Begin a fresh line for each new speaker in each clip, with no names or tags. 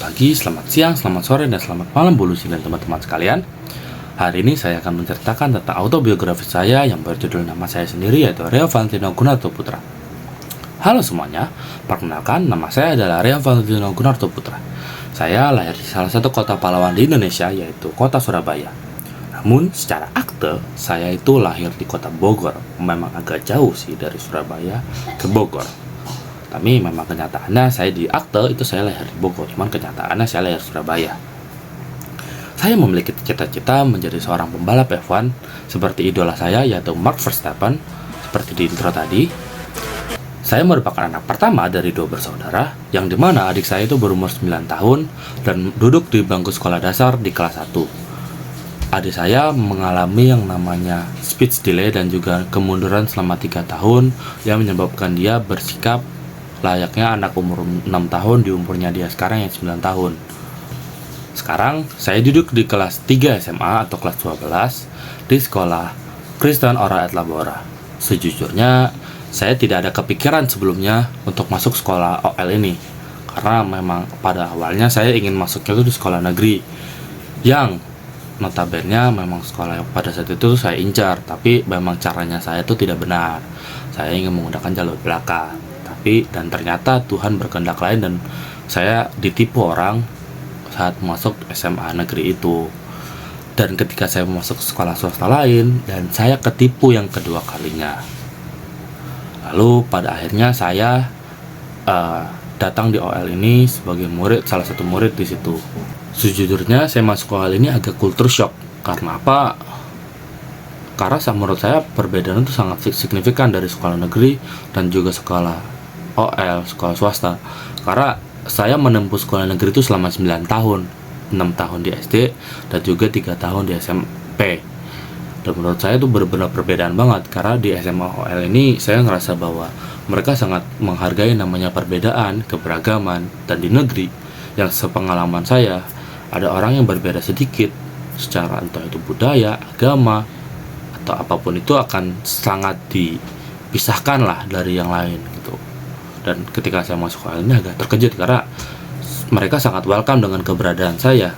pagi, selamat siang, selamat sore, dan selamat malam Bu Lucy dan teman-teman sekalian. Hari ini saya akan menceritakan tentang autobiografi saya yang berjudul nama saya sendiri, yaitu Rio Valentino Gunarto Putra. Halo semuanya, perkenalkan nama saya adalah Rio Valentino Gunarto Putra. Saya lahir di salah satu kota pahlawan di Indonesia, yaitu kota Surabaya. Namun secara akte, saya itu lahir di kota Bogor. Memang agak jauh sih dari Surabaya ke Bogor. Tapi memang kenyataannya saya di akte itu saya lahir di Bogor, cuman kenyataannya saya lahir di Surabaya. Saya memiliki cita-cita menjadi seorang pembalap F1 seperti idola saya, yaitu Max Verstappen. Seperti di intro tadi, saya merupakan anak pertama dari dua bersaudara, yang dimana adik saya itu berumur 9 tahun dan duduk di bangku sekolah dasar di kelas 1. Adik saya mengalami yang namanya speech delay dan juga kemunduran selama 3 tahun yang menyebabkan dia bersikap layaknya anak umur 6 tahun di umurnya dia sekarang yang 9 tahun. Sekarang saya duduk di kelas 3 SMA atau kelas 12 di sekolah Kristen Ora et Labora. Sejujurnya saya tidak ada kepikiran sebelumnya untuk masuk sekolah OL ini, karena memang pada awalnya saya ingin masuknya itu di sekolah negeri yang notabene memang sekolah yang pada saat itu saya incar, tapi memang caranya saya itu tidak benar. Saya ingin menggunakan jalur belakang, dan ternyata Tuhan berkehendak lain dan saya ditipu orang saat masuk SMA negeri itu. Dan ketika saya masuk sekolah swasta lain, dan saya ketipu yang kedua kalinya. Lalu pada akhirnya saya datang di OL ini sebagai murid, salah satu murid di situ. Sejujurnya saya masuk OL ini agak culture shock. Karena apa? Karena menurut saya perbedaan itu sangat signifikan dari sekolah negeri dan juga sekolah OL, sekolah swasta. Karena saya menempuh sekolah negeri itu selama 9 tahun, 6 tahun di SD dan juga 3 tahun di SMP. Dan menurut saya itu benar-benar perbedaan banget, karena di SMA OL ini saya ngerasa bahwa mereka sangat menghargai namanya perbedaan, keberagaman. Dan di negeri yang sepengalaman saya, ada orang yang berbeda sedikit secara entah itu budaya, agama, atau apapun itu akan sangat dipisahkan lah dari yang lain gitu. Dan ketika saya masuk OL ini agak terkejut karena mereka sangat welcome dengan keberadaan saya,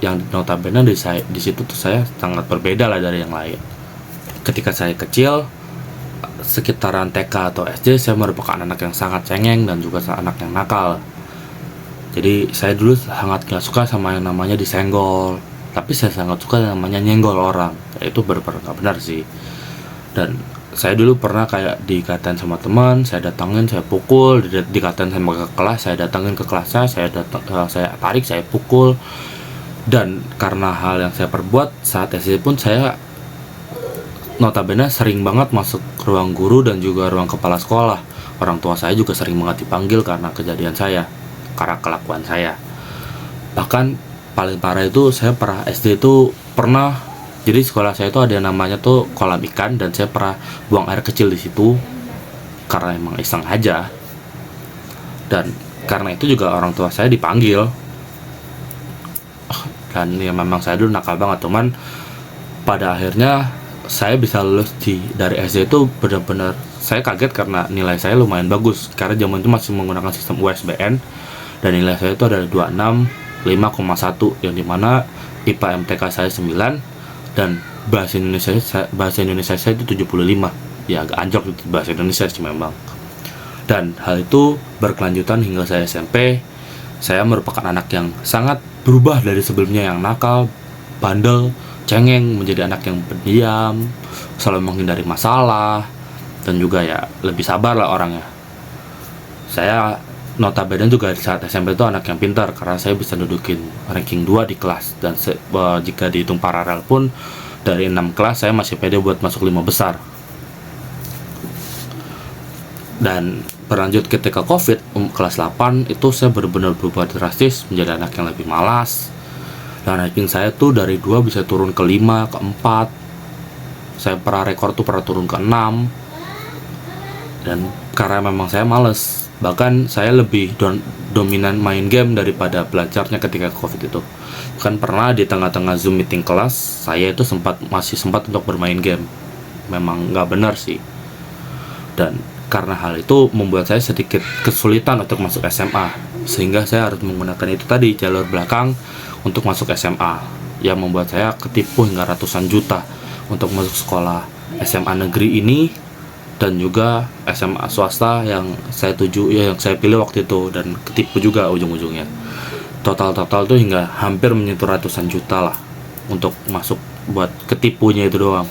yang notabene di situ tuh saya sangat berbeda lah dari yang lain. Ketika saya kecil, sekitaran TK atau SD, saya merupakan anak yang sangat cengeng dan juga anak yang nakal. Jadi saya dulu sangat gak suka sama yang namanya disenggol, tapi saya sangat suka yang namanya nyenggol orang. Itu benar-benar gak benar sih. Dan saya dulu pernah kayak dikatain sama teman, saya datangin, saya pukul, dikatain sama ke kelas, saya datangin ke kelasnya, saya tarik, saya pukul. Dan karena hal yang saya perbuat saat SD pun, saya notabene sering banget masuk ruang guru dan juga ruang kepala sekolah. Orang tua saya juga sering banget dipanggil karena kejadian saya, karena kelakuan saya. Bahkan paling parah itu saya pernah SD itu pernah, jadi sekolah saya itu ada yang namanya tuh kolam ikan, dan saya pernah buang air kecil di situ karena emang iseng aja. Dan karena itu juga orang tua saya dipanggil. Dan ya memang saya dulu nakal banget, teman. Pada akhirnya saya bisa lulus dari SD itu benar-benar saya kaget karena nilai saya lumayan bagus, karena zaman itu masih menggunakan sistem USBN dan nilai saya itu adalah 26, 5,1, yang dimana IPA MTK saya 9 dan bahasa Indonesia saya itu 75. Ya agak anjlok itu bahasa Indonesia sih memang. Dan hal itu berkelanjutan hingga saya SMP. Saya merupakan anak yang sangat berubah dari sebelumnya yang nakal, bandel, cengeng, menjadi anak yang pendiam, selalu menghindari masalah, dan juga ya lebih sabar lah orangnya. Saya notabene juga saat SMP itu anak yang pintar, karena saya bisa dudukin ranking 2 di kelas. Dan jika dihitung paralel pun, dari 6 kelas saya masih pede buat masuk 5 besar. Dan berlanjut ketika COVID kelas 8 itu saya benar-benar berubah drastis menjadi anak yang lebih malas. Dan ranking saya tuh dari 2 bisa turun ke 5, ke 4. Saya pernah rekor tuh pernah turun ke 6. Dan karena memang saya males, bahkan saya lebih dominan main game daripada belajarnya ketika COVID itu. Kan pernah di tengah-tengah Zoom meeting kelas, saya itu masih sempat untuk bermain game. Memang nggak benar sih. Dan karena hal itu membuat saya sedikit kesulitan untuk masuk SMA. sehingga saya harus menggunakan itu tadi, jalur belakang untuk masuk SMA, yang membuat saya ketipu hingga ratusan juta untuk masuk sekolah SMA negeri ini dan juga SMA swasta yang saya tuju, yang saya pilih waktu itu, dan ketipu juga ujung-ujungnya. Total tuh hingga hampir menyentuh ratusan juta lah untuk masuk, buat ketipunya itu doang.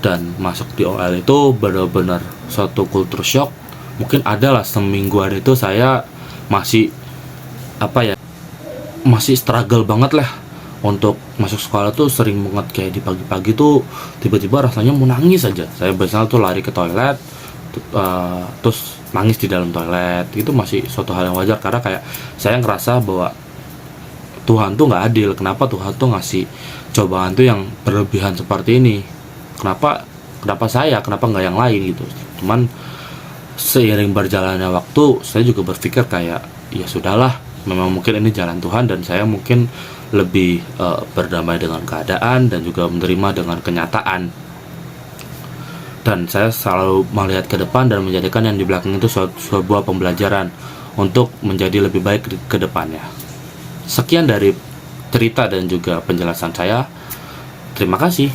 Dan masuk di OL itu benar-benar suatu culture shock. Mungkin adalah semingguan itu saya masih masih struggle banget lah untuk masuk sekolah tuh. Sering banget kayak di pagi-pagi tuh tiba-tiba rasanya mau nangis aja. Saya biasanya tuh lari ke toilet, terus nangis di dalam toilet. Itu masih suatu hal yang wajar, karena kayak saya ngerasa bahwa Tuhan tuh nggak adil. Kenapa Tuhan tuh ngasih cobaan tuh yang berlebihan seperti ini? Kenapa saya, kenapa nggak yang lain gitu? Cuman seiring berjalannya waktu, saya juga berpikir kayak, ya sudahlah, memang mungkin ini jalan Tuhan, dan saya mungkin lebih berdamai dengan keadaan dan juga menerima dengan kenyataan. Dan saya selalu melihat ke depan dan menjadikan yang di belakang itu sebuah pembelajaran untuk menjadi lebih baik ke depannya. Sekian dari cerita dan juga penjelasan saya. Terima kasih.